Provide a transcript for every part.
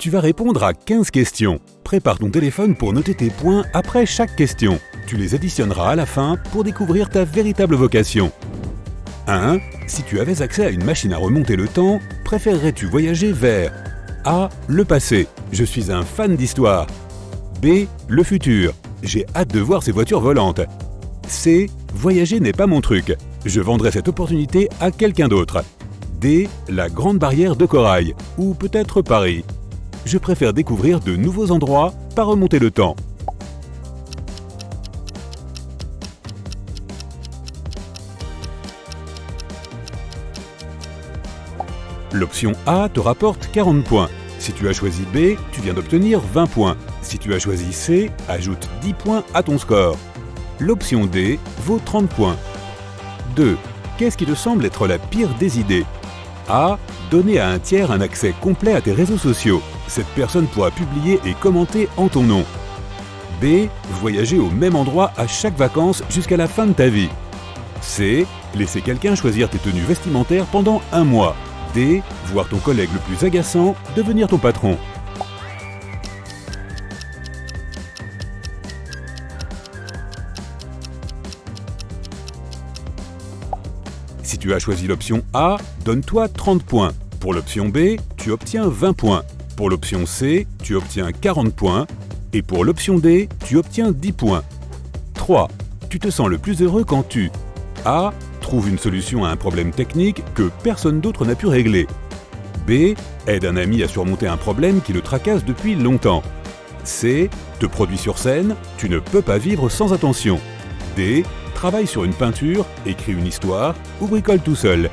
Tu vas répondre à 15 questions. Prépare ton téléphone pour noter tes points après chaque question. Tu les additionneras à la fin pour découvrir ta véritable vocation. 1. Si tu avais accès à une machine à remonter le temps, préférerais-tu voyager vers A. Le passé. Je suis un fan d'histoire. B. Le futur. J'ai hâte de voir ces voitures volantes. C. Voyager n'est pas mon truc. Je vendrai cette opportunité à quelqu'un d'autre. D. La Grande Barrière de Corail. Ou peut-être Paris. Je préfère découvrir de nouveaux endroits, pas remonter le temps. L'option A te rapporte 40 points. Si tu as choisi B, tu viens d'obtenir 20 points. Si tu as choisi C, ajoute 10 points à ton score. L'option D vaut 30 points. 2. Qu'est-ce qui te semble être la pire des idées? A. Donner à un tiers un accès complet à tes réseaux sociaux. Cette personne pourra publier et commenter en ton nom. B. Voyager au même endroit à chaque vacances jusqu'à la fin de ta vie. C. Laisser quelqu'un choisir tes tenues vestimentaires pendant un mois. D. Voir ton collègue le plus agaçant devenir ton patron. Si tu as choisi l'option A, donne-toi 30 points. Pour l'option B, tu obtiens 20 points. Pour l'option C, tu obtiens 40 points. Et pour l'option D, tu obtiens 10 points. 3. Tu te sens le plus heureux quand tu A. Trouve une solution à un problème technique que personne d'autre n'a pu régler. B. Aide un ami à surmonter un problème qui le tracasse depuis longtemps. C. Te produis sur scène, tu ne peux pas vivre sans attention. D. Travaille sur une peinture, écrit une histoire ou bricole tout seul.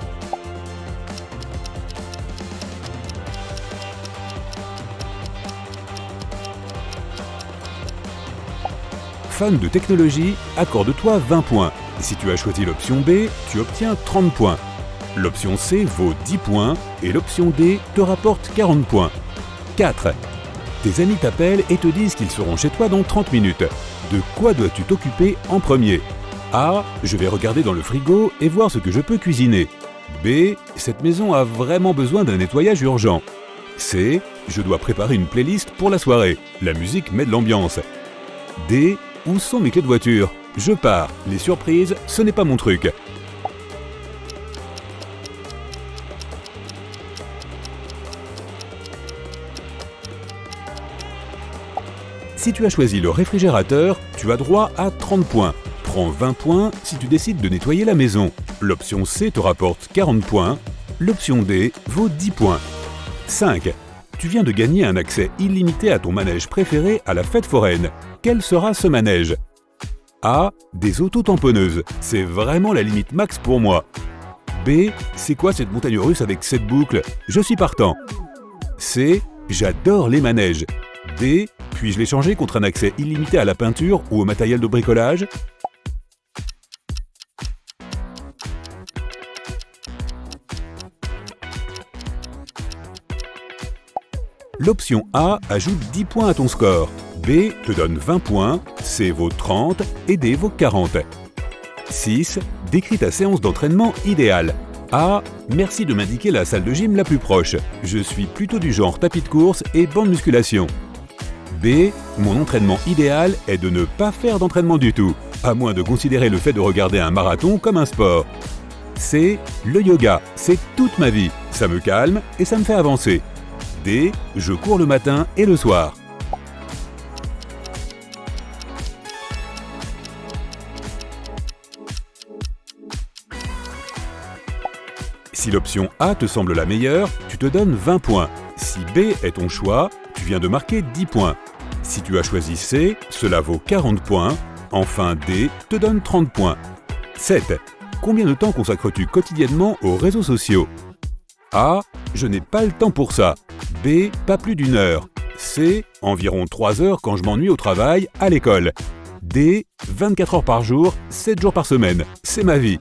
Fan de technologie, accorde-toi 20 points. Si tu as choisi l'option B, tu obtiens 30 points. L'option C vaut 10 points et l'option D te rapporte 40 points. 4. Tes amis t'appellent et te disent qu'ils seront chez toi dans 30 minutes. De quoi dois-tu t'occuper en premier? A. Je vais regarder dans le frigo et voir ce que je peux cuisiner. B. Cette maison a vraiment besoin d'un nettoyage urgent. C. Je dois préparer une playlist pour la soirée. La musique met de l'ambiance. D. Où sont mes clés de voiture? Je pars. Les surprises, ce n'est pas mon truc. Si tu as choisi le réfrigérateur, tu as droit à 30 points. Prends 20 points si tu décides de nettoyer la maison. L'option C te rapporte 40 points. L'option D vaut 10 points. 5. Tu viens de gagner un accès illimité à ton manège préféré à la fête foraine. Quel sera ce manège? A. Des auto-tamponneuses. C'est vraiment la limite max pour moi. B. C'est quoi cette montagne russe avec 7 boucles? Je suis partant. C. J'adore les manèges. D. Puis-je l'échanger contre un accès illimité à la peinture ou au matériel de bricolage? L'option A ajoute 10 points à ton score. B te donne 20 points, C vaut 30 et D vaut 40. 6. Décris ta séance d'entraînement idéale. A. Merci de m'indiquer la salle de gym la plus proche. Je suis plutôt du genre tapis de course et banc de musculation. B. Mon entraînement idéal est de ne pas faire d'entraînement du tout, à moins de considérer le fait de regarder un marathon comme un sport. C. Le yoga, c'est toute ma vie. Ça me calme et ça me fait avancer. D. Je cours le matin et le soir. Si l'option A te semble la meilleure, tu te donnes 20 points. Si B est ton choix, tu viens de marquer 10 points. Si tu as choisi C, cela vaut 40 points. Enfin, D te donne 30 points. 7. Combien de temps consacres-tu quotidiennement aux réseaux sociaux? A. Je n'ai pas le temps pour ça. B. Pas plus d'1 heure. C. Environ 3 heures quand je m'ennuie au travail, à l'école. D. 24 heures par jour, 7 jours par semaine. C'est ma vie.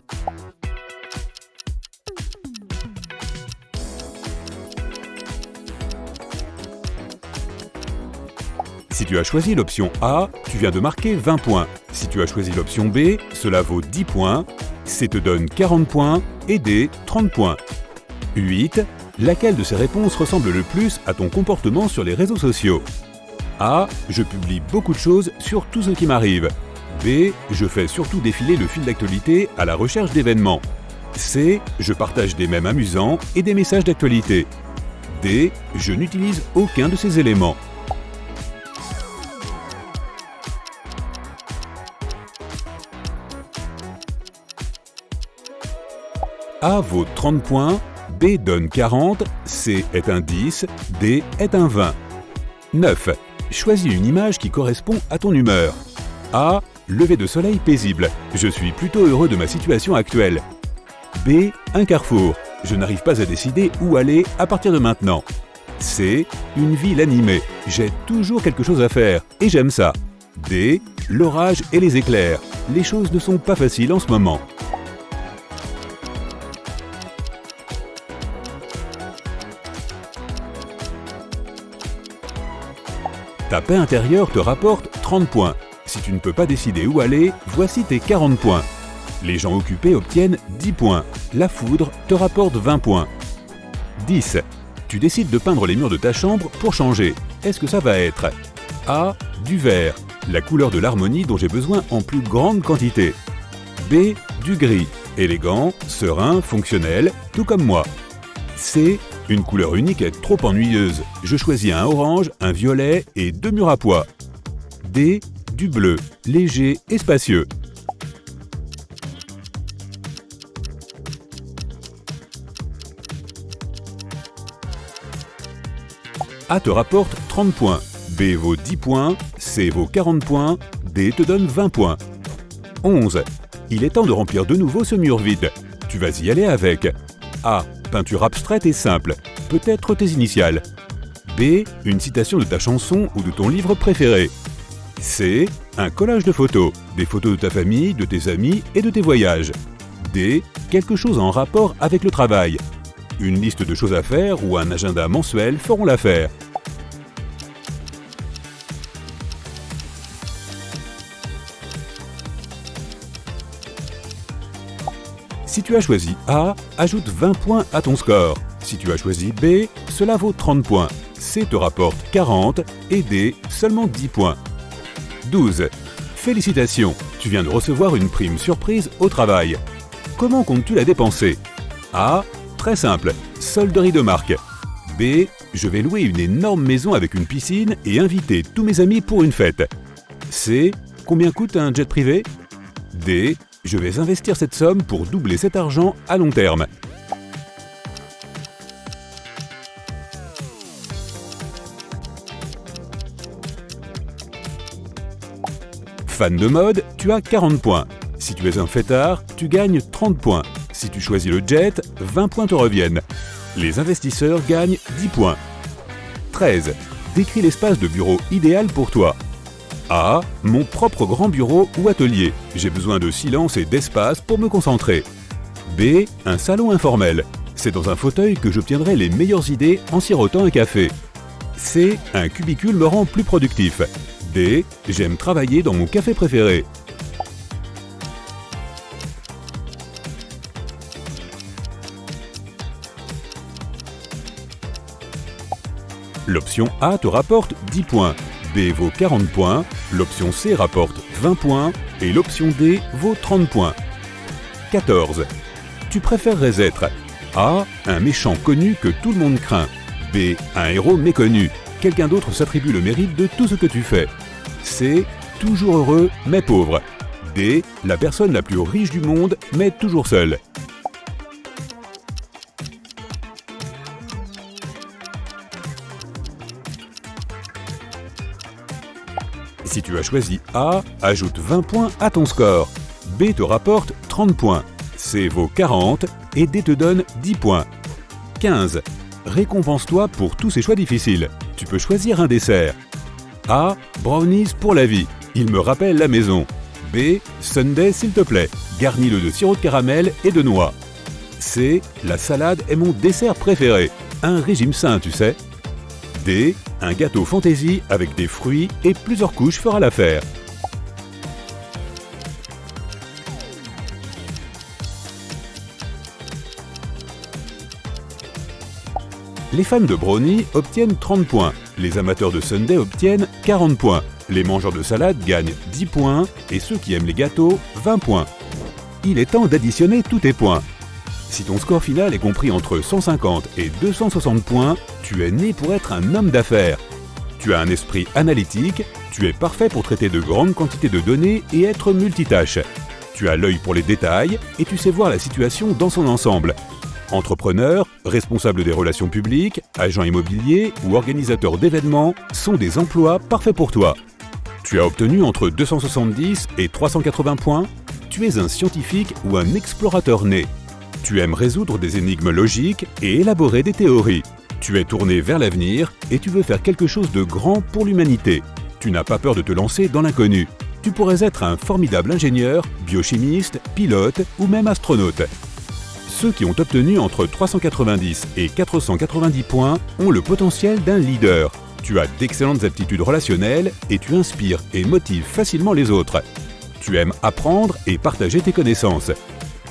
Si tu as choisi l'option A, tu viens de marquer 20 points. Si tu as choisi l'option B, cela vaut 10 points. C te donne 40 points et D, 30 points. 8. Laquelle de ces réponses ressemble le plus à ton comportement sur les réseaux sociaux? A. Je publie beaucoup de choses sur tout ce qui m'arrive. B. Je fais surtout défiler le fil d'actualité à la recherche d'événements. C. Je partage des mèmes amusants et des messages d'actualité. D. Je n'utilise aucun de ces éléments. A vaut 30 points, B donne 40, C est un 10, D est un 20. 9. Choisis une image qui correspond à ton humeur. A. Lever de soleil paisible. Je suis plutôt heureux de ma situation actuelle. B. Un carrefour. Je n'arrive pas à décider où aller à partir de maintenant. C. Une ville animée. J'ai toujours quelque chose à faire et j'aime ça. D. L'orage et les éclairs. Les choses ne sont pas faciles en ce moment. Ta paix intérieure te rapporte 30 points. Si tu ne peux pas décider où aller, voici tes 40 points. Les gens occupés obtiennent 10 points. La foudre te rapporte 20 points. 10. Tu décides de peindre les murs de ta chambre pour changer. Est-ce que ça va être A. Du vert, la couleur de l'harmonie dont j'ai besoin en plus grande quantité. B. Du gris, élégant, serein, fonctionnel, tout comme moi. C. Une couleur unique est trop ennuyeuse. Je choisis un orange, un violet et 2 murs à pois. D. Du bleu, léger et spacieux. A te rapporte 30 points, B vaut 10 points, C vaut 40 points, D te donne 20 points. 11. Il est temps de remplir de nouveau ce mur vide. Tu vas y aller avec A. Peinture abstraite et simple, peut-être tes initiales. B. Une citation de ta chanson ou de ton livre préféré. C. Un collage de photos, des photos de ta famille, de tes amis et de tes voyages. D. Quelque chose en rapport avec le travail. Une liste de choses à faire ou un agenda mensuel feront l'affaire. Si tu as choisi A, ajoute 20 points à ton score. Si tu as choisi B, cela vaut 30 points. C te rapporte 40 et D seulement 10 points. 12. Félicitations, tu viens de recevoir une prime surprise au travail. Comment comptes-tu la dépenser? A. Très simple, solderie de marque. B. Je vais louer une énorme maison avec une piscine et inviter tous mes amis pour une fête. C. Combien coûte un jet privé? D. Je vais investir cette somme pour doubler cet argent à long terme. Fan de mode, tu as 40 points. Si tu es un fêtard, tu gagnes 30 points. Si tu choisis le jet, 20 points te reviennent. Les investisseurs gagnent 10 points. 13. Décris l'espace de bureau idéal pour toi. A. Mon propre grand bureau ou atelier. J'ai besoin de silence et d'espace pour me concentrer. B. Un salon informel. C'est dans un fauteuil que j'obtiendrai les meilleures idées en sirotant un café. C. Un cubicule me rend plus productif. D. J'aime travailler dans mon café préféré. L'option A te rapporte 10 points, B vaut 40 points, l'option C rapporte 20 points et l'option D vaut 30 points. 14. Tu préférerais être A. Un méchant connu que tout le monde craint. B. Un héros méconnu. Quelqu'un d'autre s'attribue le mérite de tout ce que tu fais. C. Toujours heureux mais pauvre. D. La personne la plus riche du monde mais toujours seule. Si tu as choisi A, ajoute 20 points à ton score. B te rapporte 30 points. C vaut 40 et D te donne 10 points. 15. Récompense-toi pour tous ces choix difficiles. Tu peux choisir un dessert. A. Brownies pour la vie. Il me rappelle la maison. B. Sundae s'il te plaît. Garnis-le de sirop de caramel et de noix. C. La salade est mon dessert préféré. Un régime sain, tu sais. D. Un gâteau fantaisie avec des fruits et plusieurs couches fera l'affaire. Les fans de brownie obtiennent 30 points, les amateurs de sundae obtiennent 40 points, les mangeurs de salade gagnent 10 points et ceux qui aiment les gâteaux, 20 points. Il est temps d'additionner tous tes points. Si ton score final est compris entre 150 et 260 points, tu es né pour être un homme d'affaires. Tu as un esprit analytique, tu es parfait pour traiter de grandes quantités de données et être multitâche. Tu as l'œil pour les détails et tu sais voir la situation dans son ensemble. Entrepreneur, responsable des relations publiques, agent immobilier ou organisateur d'événements sont des emplois parfaits pour toi. Tu as obtenu entre 270 et 380 points. Tu es un scientifique ou un explorateur né. Tu aimes résoudre des énigmes logiques et élaborer des théories. Tu es tourné vers l'avenir et tu veux faire quelque chose de grand pour l'humanité. Tu n'as pas peur de te lancer dans l'inconnu. Tu pourrais être un formidable ingénieur, biochimiste, pilote ou même astronaute. Ceux qui ont obtenu entre 390 et 490 points ont le potentiel d'un leader. Tu as d'excellentes aptitudes relationnelles et tu inspires et motives facilement les autres. Tu aimes apprendre et partager tes connaissances.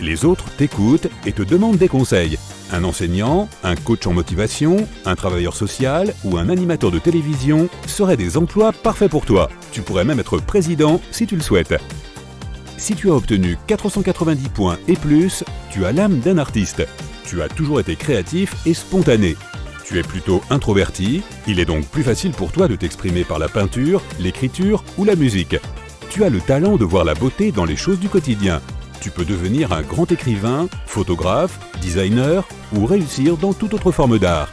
Les autres t'écoutent et te demandent des conseils. Un enseignant, un coach en motivation, un travailleur social ou un animateur de télévision seraient des emplois parfaits pour toi. Tu pourrais même être président si tu le souhaites. Si tu as obtenu 490 points et plus, tu as l'âme d'un artiste. Tu as toujours été créatif et spontané. Tu es plutôt introverti, il est donc plus facile pour toi de t'exprimer par la peinture, l'écriture ou la musique. Tu as le talent de voir la beauté dans les choses du quotidien. Tu peux devenir un grand écrivain, photographe, designer ou réussir dans toute autre forme d'art.